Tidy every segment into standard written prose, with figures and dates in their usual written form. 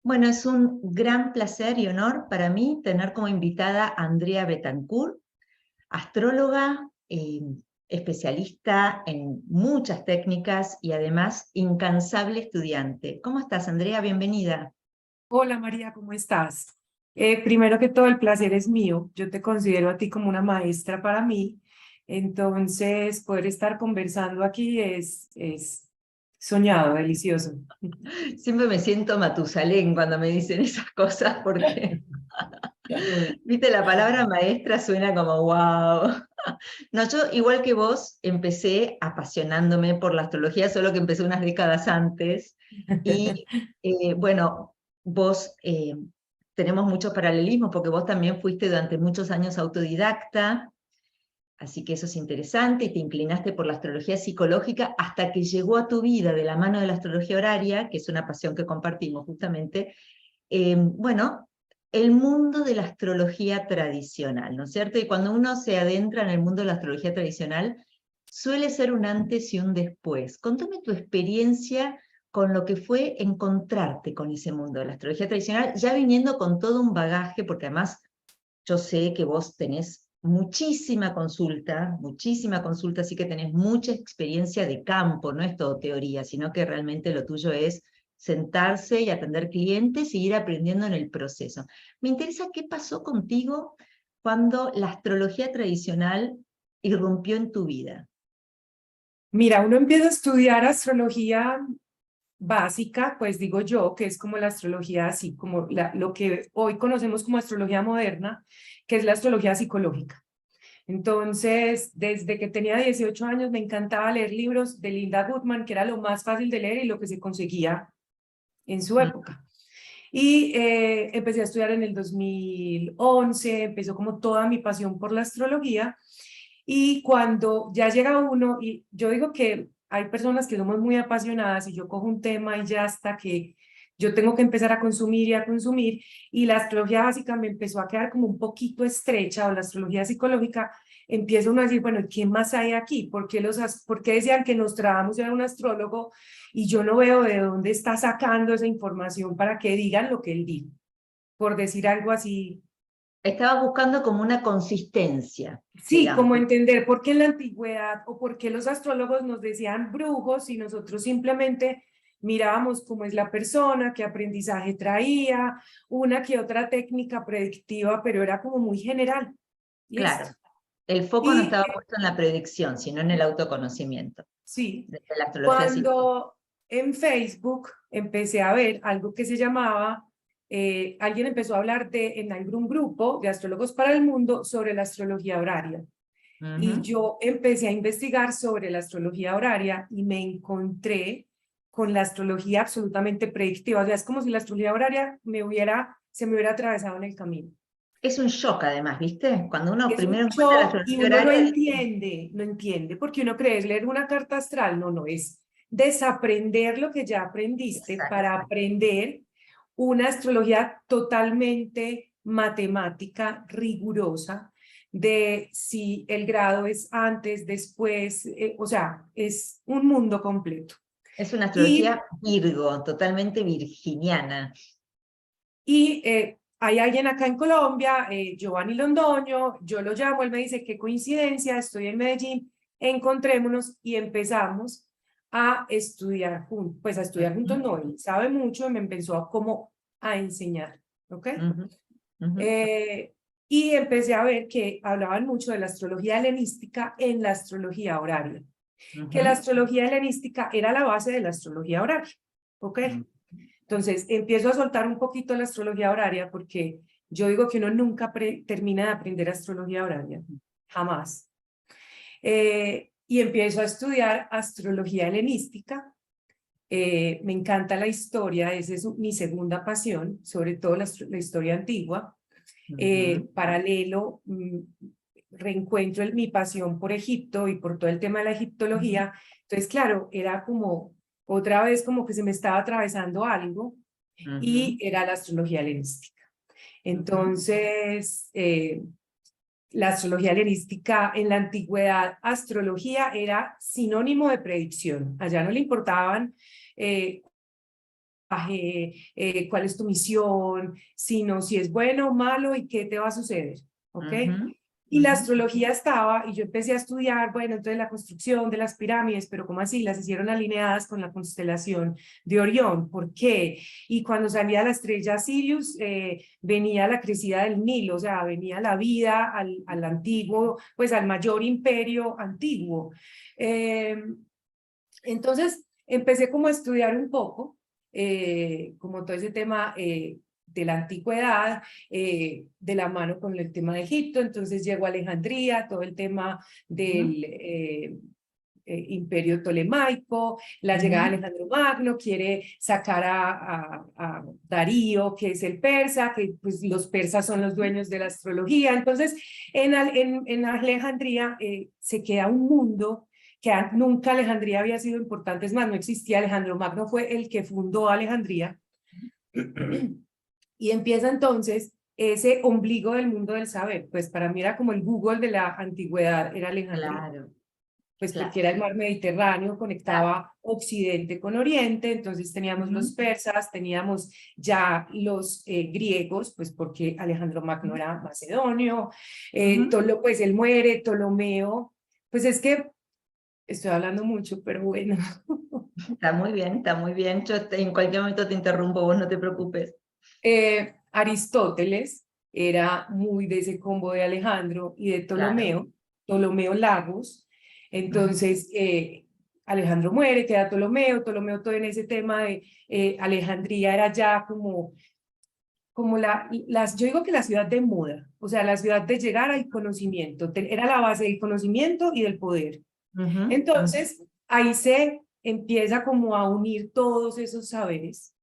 Bueno, es un gran placer y honor para mí tener como invitada a Andrea Betancourt, astróloga, especialista en muchas técnicas y además incansable estudiante. ¿Cómo estás, Andrea? Bienvenida. Hola María, ¿cómo estás? Primero que todo, el placer es mío. Yo te considero a ti como una maestra para mí. Entonces, poder estar conversando aquí es soñado, delicioso. Siempre me siento Matusalén cuando me dicen esas cosas porque, viste, la palabra maestra suena como wow. No, yo igual que vos empecé apasionándome por la astrología, solo que empecé unas décadas antes. Y bueno, vos tenemos muchos paralelismos porque vos también fuiste durante muchos años autodidacta, así que eso es interesante y te inclinaste por la astrología psicológica hasta que llegó a tu vida de la mano de la astrología horaria, que es una pasión que compartimos justamente, bueno, el mundo de la astrología tradicional, ¿no es cierto? Y cuando uno se adentra en el mundo de la astrología tradicional, suele ser un antes y un después. Contame tu experiencia con lo que fue encontrarte con ese mundo de la astrología tradicional, ya viniendo con todo un bagaje, porque además yo sé que vos tenés muchísima consulta, así que tenés mucha experiencia de campo, no es todo teoría, sino que realmente lo tuyo es sentarse y atender clientes y ir aprendiendo en el proceso. Me interesa qué pasó contigo cuando la astrología tradicional irrumpió en tu vida. Mira, uno empieza a estudiar astrología básica, pues digo yo, que es como la astrología así, como lo que hoy conocemos como astrología moderna, que es la astrología psicológica. Entonces, desde que tenía 18 años me encantaba leer libros de Linda Goodman, que era lo más fácil de leer y lo que se conseguía en su Mm. época. Y empecé a estudiar en el 2011, empezó como toda mi pasión por la astrología. Y cuando ya llega uno, y yo digo que hay personas que somos muy apasionadas y yo cojo un tema y ya hasta que yo tengo que empezar a consumir y a consumir, y la astrología básica me empezó a quedar como un poquito estrecha, o la astrología psicológica, empieza uno a decir, bueno, ¿qué más hay aquí? ¿Por qué decían que Nostradamus era un astrólogo y yo no veo de dónde está sacando esa información para que digan lo que él dijo? Por decir algo así. Estaba buscando como una consistencia, Sí, digamos. como entender por qué en la antigüedad o por qué los astrólogos nos decían brujos y nosotros simplemente mirábamos cómo es la persona, qué aprendizaje traía, una que otra técnica predictiva, pero era como muy general. Listo. Claro, el foco no Y estaba puesto en la predicción, sino en el autoconocimiento, sí, desde la astrología psicológica. cuando en Facebook empecé a ver algo que se llamaba, alguien empezó a hablar en algún grupo de astrólogos para el mundo sobre la astrología horaria. Y Ujú. yo empecé a investigar sobre la astrología horaria y me encontré con la astrología absolutamente predictiva. O sea, es como si la astrología horaria se me hubiera atravesado en el camino. Es un shock además, ¿viste? Cuando uno Es un primero encuentra la shock y astrología uno no horaria, entiende, no entiende, porque uno cree es leer una carta astral. No, no, es desaprender lo que ya aprendiste exacto. para aprender una astrología totalmente matemática, rigurosa, de si el grado es antes, después, o sea, es un mundo completo. Es una Y, astrología Virgo, totalmente virginiana. y hay alguien acá en Colombia, Giovanni Londoño, yo lo llamo, él me dice, qué coincidencia, estoy en Medellín, encontrémonos y empezamos a estudiar juntos, pues a estudiar juntos Ujú, no, él sabe mucho y me empezó a como a enseñar, ¿ok? ujú, ujú, Eh, y empecé a ver que hablaban mucho de la astrología helenística en la astrología horaria, que la ujú, astrología helenística era la base de la astrología horaria, ¿ok? ujú. Entonces empiezo a soltar un poquito la astrología horaria porque yo digo que uno nunca termina de aprender astrología horaria, jamás. Y empiezo a estudiar astrología helenística. Me encanta la historia, esa es mi segunda pasión, sobre todo la historia antigua. Ujú. Paralelo, reencuentro mi pasión por Egipto y por todo el tema de la egiptología. Entonces, claro, era como otra vez como que se me estaba atravesando algo Ujú, y era la astrología helenística. ujú. Entonces, la astrología helenística en la antigüedad, astrología era sinónimo de predicción. Allá no le importaban cuál es tu misión, sino si es bueno o malo y qué te va a suceder, ¿ok? Y la astrología estaba, y yo empecé a estudiar, bueno, entonces la construcción de las pirámides, pero ¿cómo así? Las hicieron alineadas con la constelación de Orión. ¿Por qué? Y cuando salía la estrella Sirius, venía la crecida del Nilo, o sea, venía la vida al antiguo, pues al mayor imperio antiguo. Entonces, empecé como a estudiar un poco, como todo ese tema de la antigüedad, de la mano con el tema de Egipto. Entonces llegó a Alejandría, todo el tema del imperio tolemaico, la llegada de Alejandro Magno, quiere sacar a Darío, que es el persa, que pues los persas son los dueños de la astrología. Entonces, en Alejandría se queda un mundo que nunca Alejandría había sido importante, es más, no existía. Alejandro Magno fue el que fundó Alejandría. Y empieza entonces ese ombligo del mundo del saber. Pues para mí era como el Google de la antigüedad, era Alejandría. Claro, Pues claro. porque era el mar Mediterráneo, conectaba Occidente con Oriente. Entonces teníamos los persas, teníamos ya los griegos, pues porque Alejandro Magno era macedonio, pues él muere, Ptolomeo, pues es que estoy hablando mucho, pero bueno. Está muy bien, está muy bien. Yo en cualquier momento te interrumpo, vos no te preocupes. Aristóteles era muy de ese combo de Alejandro y de Ptolomeo, Claro. Ptolomeo Lagos. Entonces, Alejandro muere, queda Ptolomeo todo en ese tema de Alejandría era ya como yo digo que la ciudad de moda, o sea, la ciudad de llegar al conocimiento, era la base del conocimiento y del poder. Entonces, ahí se empieza como a unir todos esos saberes.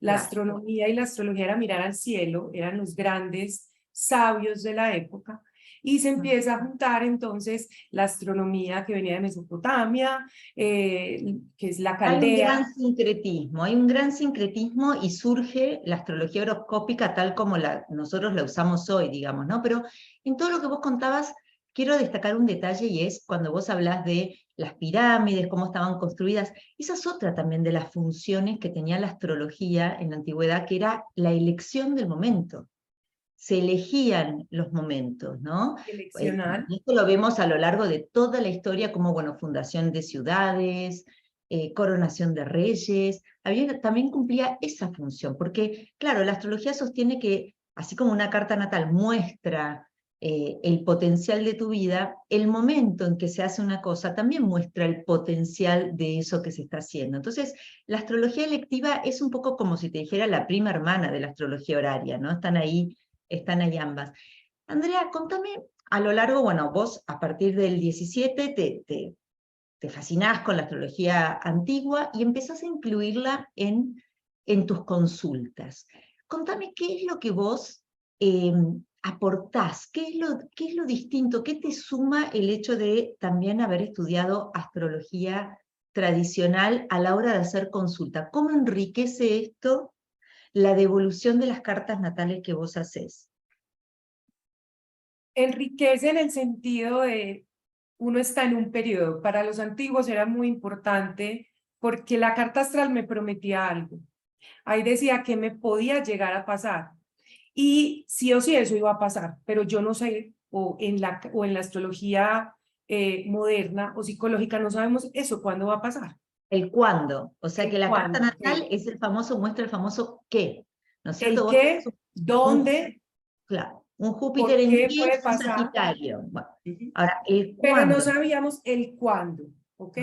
La astronomía y la astrología era mirar al cielo, eran los grandes sabios de la época, y se empieza a juntar entonces la astronomía que venía de Mesopotamia, que es la caldea. Hay un gran sincretismo y surge la astrología horoscópica tal como nosotros la usamos hoy, digamos, ¿no? Pero en todo lo que vos contabas, quiero destacar un detalle y es cuando vos hablás de las pirámides, cómo estaban construidas, esa es otra también de las funciones que tenía la astrología en la antigüedad, que era la elección del momento. Se elegían los momentos, ¿no? Seleccionar. Y esto lo vemos a lo largo de toda la historia, como, bueno, fundación de ciudades, coronación de reyes, también cumplía esa función, porque, claro, la astrología sostiene que, así como una carta natal muestra el potencial de tu vida, el momento en que se hace una cosa también muestra el potencial de eso que se está haciendo. Entonces, la astrología electiva es un poco como si te dijera la prima hermana de la astrología horaria, ¿no? Están ahí ambas. Andrea, contame, a lo largo, bueno, vos a partir del 17 te fascinás con la astrología antigua y empezás a incluirla en tus consultas. Contame qué es lo que vos aportás, qué es lo distinto, qué te suma el hecho de también haber estudiado astrología tradicional a la hora de hacer consulta. ¿Cómo enriquece esto la devolución de las cartas natales que vos hacés? Enriquece en el sentido de uno está en un periodo. Para los antiguos era muy importante porque la carta astral me prometía algo. Ahí decía que me podía llegar a pasar. Y sí o sí eso iba a pasar, pero yo no sé, o en la astrología moderna o psicológica no sabemos eso, cuándo va a pasar. El cuándo, o sea que la carta ¿Cuándo? natal es el famoso, muestra el famoso qué, ¿no es cierto? El Vos tenés qué, dónde, claro, un Júpiter por en qué puede Piscis, un pasar. Sagitario. Bueno, ahora, el Pero no cuándo. sabíamos el cuándo, ¿ok?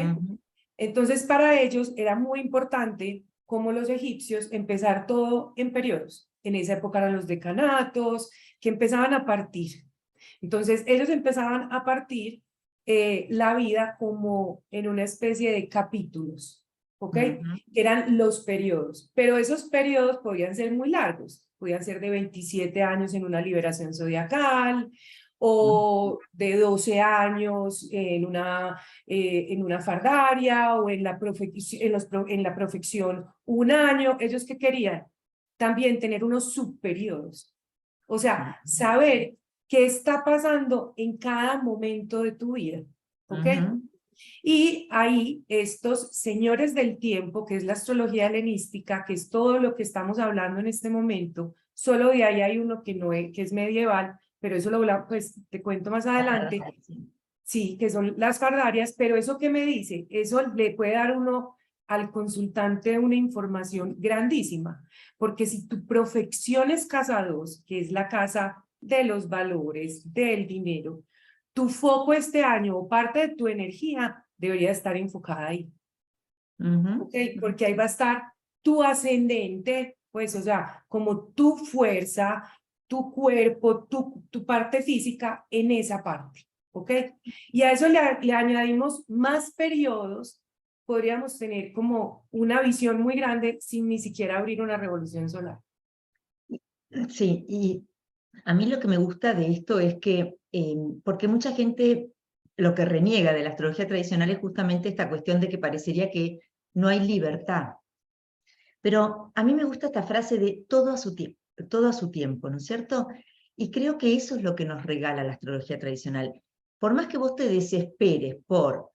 Entonces, para ellos era muy importante, como los egipcios, empezar todo en periodos. En esa época eran los decanatos, que empezaban a partir. Entonces, ellos empezaban a partir la vida como en una especie de capítulos, ¿ok? Que eran los periodos. Pero esos periodos podían ser muy largos. Podían ser de 27 años en una liberación zodiacal, o de 12 años en una fardaria, o en la profección un año. Ellos que querían también tener unos subperiodos, o sea, saber qué está pasando en cada momento de tu vida, ¿ok? Y ahí estos señores del tiempo, que es la astrología helenística, que es todo lo que estamos hablando en este momento, solo de ahí hay uno que, no es, que es medieval, pero eso pues, te cuento más adelante, sí, que son las fardarias, pero eso que me dice, eso le puede dar uno al consultante una información grandísima, porque si tu profesión es casa 2, que es la casa de los valores, del dinero, tu foco este año o parte de tu energía debería estar enfocada ahí. ¿Okay? Porque ahí va a estar tu ascendente, pues, o sea, como tu fuerza, tu cuerpo, tu parte física en esa parte, ¿ok? Y a eso le añadimos más periodos, podríamos tener como una visión muy grande sin ni siquiera abrir una revolución solar. Sí, y a mí lo que me gusta de esto es que, porque mucha gente lo que reniega de la astrología tradicional es justamente esta cuestión de que parecería que no hay libertad. Pero a mí me gusta esta frase de todo a su tiempo, ¿no es cierto? Y creo que eso es lo que nos regala la astrología tradicional. Por más que vos te desesperes por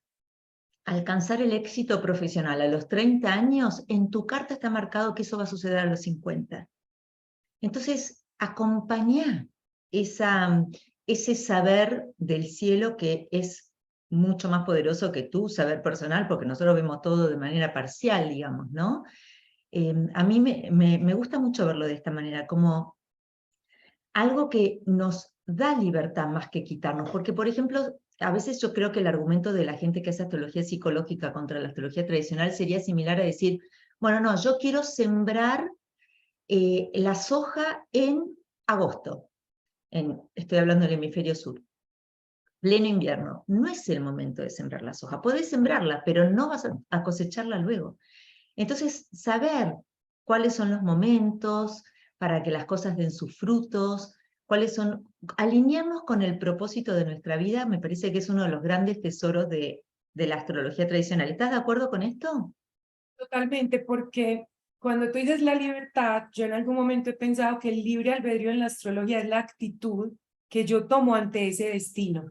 alcanzar el éxito profesional a los 30 años, en tu carta está marcado que eso va a suceder a los 50. Entonces, acompañá ese saber del cielo que es mucho más poderoso que tu saber personal, porque nosotros vemos todo de manera parcial, digamos, ¿no? A mí me gusta mucho verlo de esta manera, como algo que nos da libertad más que quitarnos, porque, por ejemplo, a veces yo creo que el argumento de la gente que hace astrología psicológica contra la astrología tradicional sería similar a decir, bueno, no, yo quiero sembrar la soja en agosto, estoy hablando del hemisferio sur, pleno invierno. No es el momento de sembrar la soja. Podés sembrarla, pero no vas a cosecharla luego. Entonces, saber cuáles son los momentos para que las cosas den sus frutos, cuáles son, alinearnos con el propósito de nuestra vida, me parece que es uno de los grandes tesoros de la astrología tradicional. ¿Estás de acuerdo con esto? Totalmente, porque cuando tú dices la libertad, yo en algún momento he pensado que el libre albedrío en la astrología es la actitud que yo tomo ante ese destino.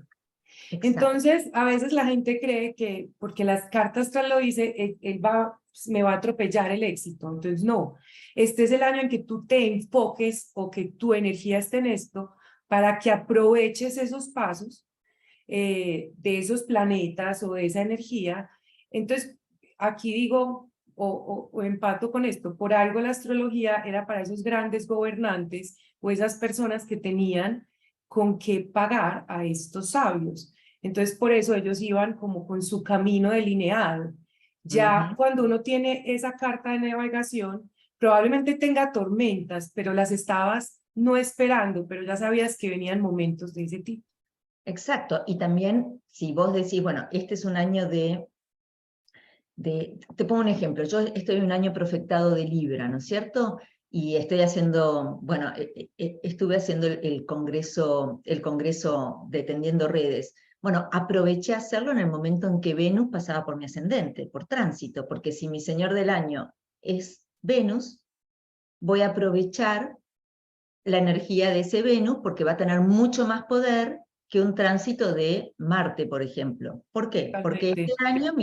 Exacto. Entonces, a veces la gente cree que porque las cartas astral lo dice, él va, me va a atropellar el éxito. Entonces, no, este es el año en que tú te enfoques o que tu energía esté en esto para que aproveches esos pasos de esos planetas o de esa energía. Entonces, aquí digo, o empato con esto, por algo la astrología era para esos grandes gobernantes o esas personas que tenían con qué pagar a estos sabios. Entonces, por eso ellos iban como con su camino delineado. Ya cuando uno tiene esa carta de navegación, probablemente tenga tormentas, pero las estabas no esperando, pero ya sabías que venían momentos de ese tipo. Exacto. Y también, si vos decís, bueno, este es un año te pongo un ejemplo, yo estoy en un año profectado de Libra, ¿no es cierto? Y estoy haciendo, bueno, estuve haciendo el congreso de Tendiendo Redes. Bueno, aproveché a hacerlo en el momento en que Venus pasaba por mi ascendente, por tránsito, porque si mi señor del año es Venus, voy a aprovechar la energía de ese Venus porque va a tener mucho más poder que un tránsito de Marte, por ejemplo. ¿Por qué? Porque este Totalmente. año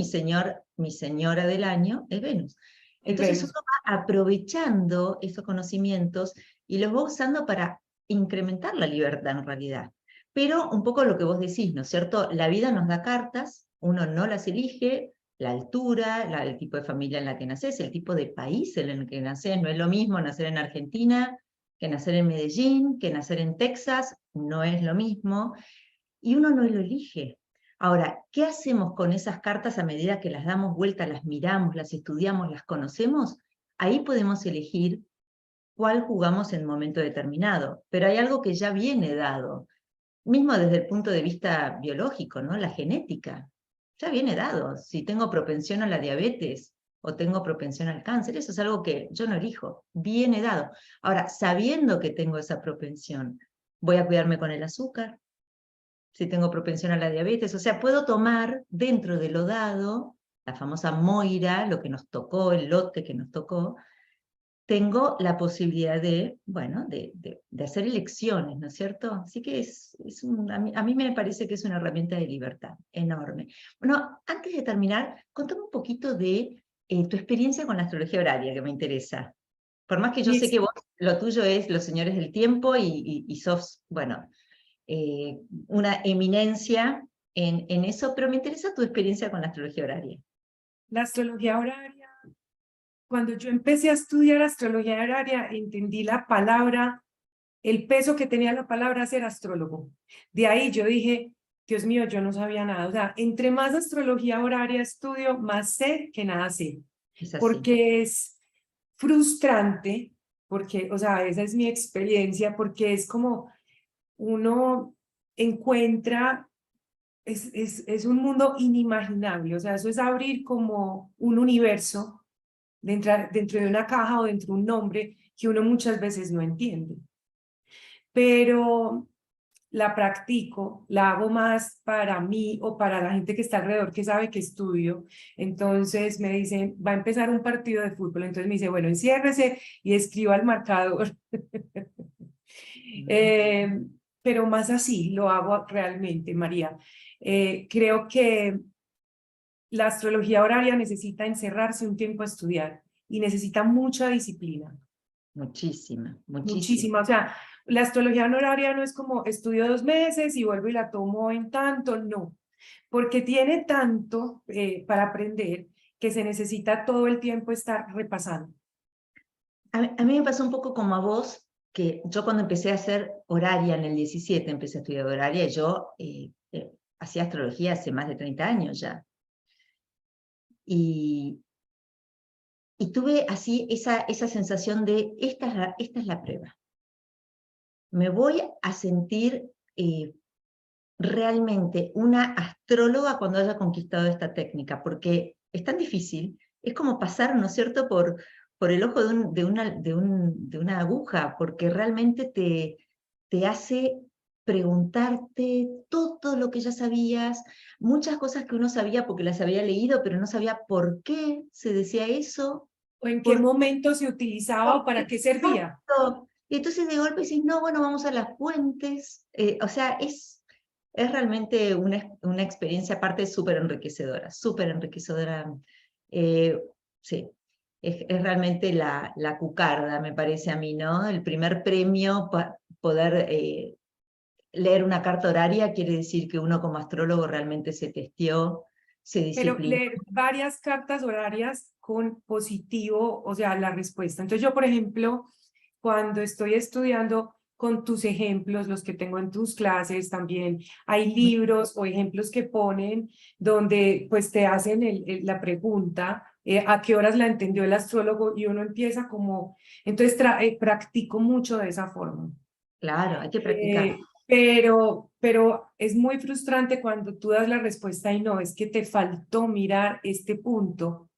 mi señora del año es Venus. Es Entonces uno Venus. va aprovechando esos conocimientos y los va usando para incrementar la libertad en realidad. Pero un poco lo que vos decís, ¿no es cierto? La vida nos da cartas, uno no las elige, la altura, el tipo de familia en la que naces, el tipo de país en el que naces, no es lo mismo nacer en Argentina que nacer en Medellín, que nacer en Texas, no es lo mismo, y uno no lo elige. Ahora, ¿qué hacemos con esas cartas a medida que las damos vuelta, las miramos, las estudiamos, las conocemos? Ahí podemos elegir cuál jugamos en un momento determinado, pero hay algo que ya viene dado, mismo desde el punto de vista biológico, ¿no? La genética, ya viene dado. Si tengo propensión a la diabetes o tengo propensión al cáncer, eso es algo que yo no elijo, viene dado. Ahora, sabiendo que tengo esa propensión, voy a cuidarme con el azúcar, si tengo propensión a la diabetes, o sea, puedo tomar dentro de lo dado, la famosa Moira, lo que nos tocó, el lote que nos tocó, tengo la posibilidad de, bueno, de hacer elecciones, ¿no es cierto? Así que a mí me parece que es una herramienta de libertad enorme. Bueno, antes de terminar, contame un poquito de tu experiencia con la astrología horaria, que me interesa. Por más que yo Mi sé ex- que vos, lo tuyo es los señores del tiempo y sos, bueno, eh, una eminencia en eso, pero me interesa tu experiencia con la astrología horaria. la astrología horaria, cuando yo empecé a estudiar astrología horaria, entendí la palabra, el peso que tenía la palabra ser astrólogo. De ahí yo dije, Dios mío, yo no sabía nada. O sea, entre más astrología horaria estudio, más sé que nada sé. Es así. Porque es frustrante, porque, o sea, esa es mi experiencia, porque es como uno encuentra, es un mundo inimaginable. O sea, eso es abrir como un universo dentro de una caja o dentro de un nombre que uno muchas veces no entiende. Pero la practico, la hago más para mí o para la gente que está alrededor que sabe que estudio. Entonces me dicen, va a empezar un partido de fútbol. Entonces me dice, bueno, enciérrese y escriba el marcador. eh, pero más así lo hago realmente, María. Creo que la astrología horaria necesita encerrarse un tiempo a estudiar y necesita mucha disciplina. Muchísima, muchísima. Muchísima, o sea, la astrología horaria no es como estudio 2 meses y vuelvo y la tomo en tanto, no, porque tiene tanto para aprender que se necesita todo el tiempo estar repasando. A mí me pasó un poco como a vos, que yo cuando empecé a hacer horaria en el 17, empecé a estudiar horaria, y yo hacía astrología hace más de 30 años ya. Y, y tuve así esa sensación de, esta es la prueba. Me voy a sentir realmente una astróloga cuando haya conquistado esta técnica, porque es tan difícil, es como pasar, ¿no es cierto?, por el ojo de una aguja, porque realmente te hace preguntarte todo lo que ya sabías, muchas cosas que uno sabía porque las había leído, pero no sabía por qué se decía eso, ¿O en qué por momento se utilizaba o para qué servía? exacto. Y entonces de golpe decís, no, bueno, vamos a las fuentes. O sea, es realmente una experiencia aparte súper enriquecedora, súper enriquecedora. Eh, sí, es realmente la cucarda, me parece a mí, ¿no? El primer premio, poder leer una carta horaria, quiere decir que uno como astrólogo realmente se testió, se Pero disciplinó. leer varias cartas horarias con positivo, o sea, la respuesta. Entonces yo, por ejemplo, cuando estoy estudiando con tus ejemplos, los que tengo en tus clases también, hay libros o ejemplos que ponen donde pues te hacen la pregunta, ¿a qué horas la entendió el astrólogo? Y uno empieza como, entonces practico mucho de esa forma. Claro, hay que practicar. Pero es muy frustrante cuando tú das la respuesta y no, es que te faltó mirar este punto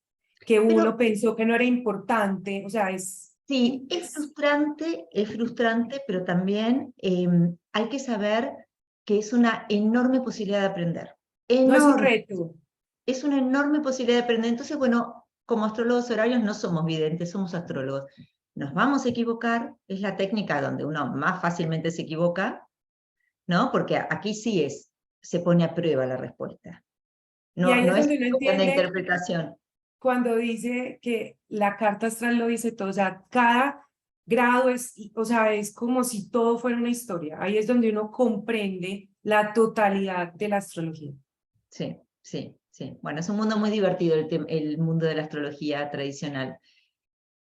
que Pero uno pensó que no era importante, o sea, sí, es frustrante, pero también hay que saber que es una enorme posibilidad de aprender. no es un Enorme. reto. Es una enorme posibilidad de aprender. Entonces, bueno, como astrólogos horarios no somos videntes, somos astrólogos. Nos vamos a equivocar, es la técnica donde uno más fácilmente se equivoca, ¿no? Porque aquí sí se pone a prueba la respuesta. Y No, ahí no es es donde uno cuestión de entiende interpretación. cuando dice que la carta astral lo dice todo, o sea, cada grado es, o sea, es como si todo fuera una historia. Ahí es donde uno comprende la totalidad de la astrología. Sí, sí, sí. Bueno, es un mundo muy divertido el mundo de la astrología tradicional.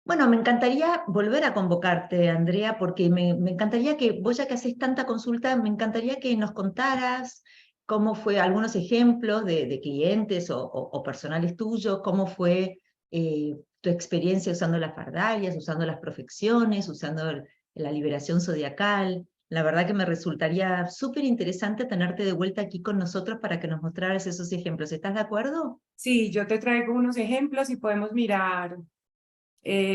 Bueno, me encantaría volver a convocarte, Andrea, porque me encantaría que, vos ya que haces tanta consulta, me encantaría que nos contaras cómo fue algunos ejemplos de clientes o personales tuyos, cómo fue tu experiencia usando las fardalias, usando las profecciones, usando la liberación zodiacal. La verdad que me resultaría súper interesante tenerte de vuelta aquí con nosotros para que nos mostraras esos ejemplos. ¿Estás de acuerdo? Sí, yo te traigo unos ejemplos y podemos mirar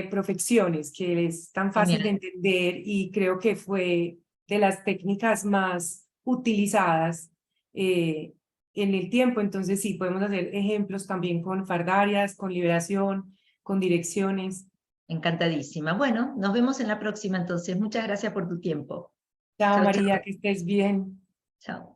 profecciones, que es tan fácil de Genial. entender y creo que fue de las técnicas más utilizadas en el tiempo. Entonces sí, podemos hacer ejemplos también con fardarias, con liberación, con direcciones. encantadísima. Bueno, nos vemos en la próxima entonces. Muchas gracias por tu tiempo. Chao, Chao, María, chao. que estés bien. Chao.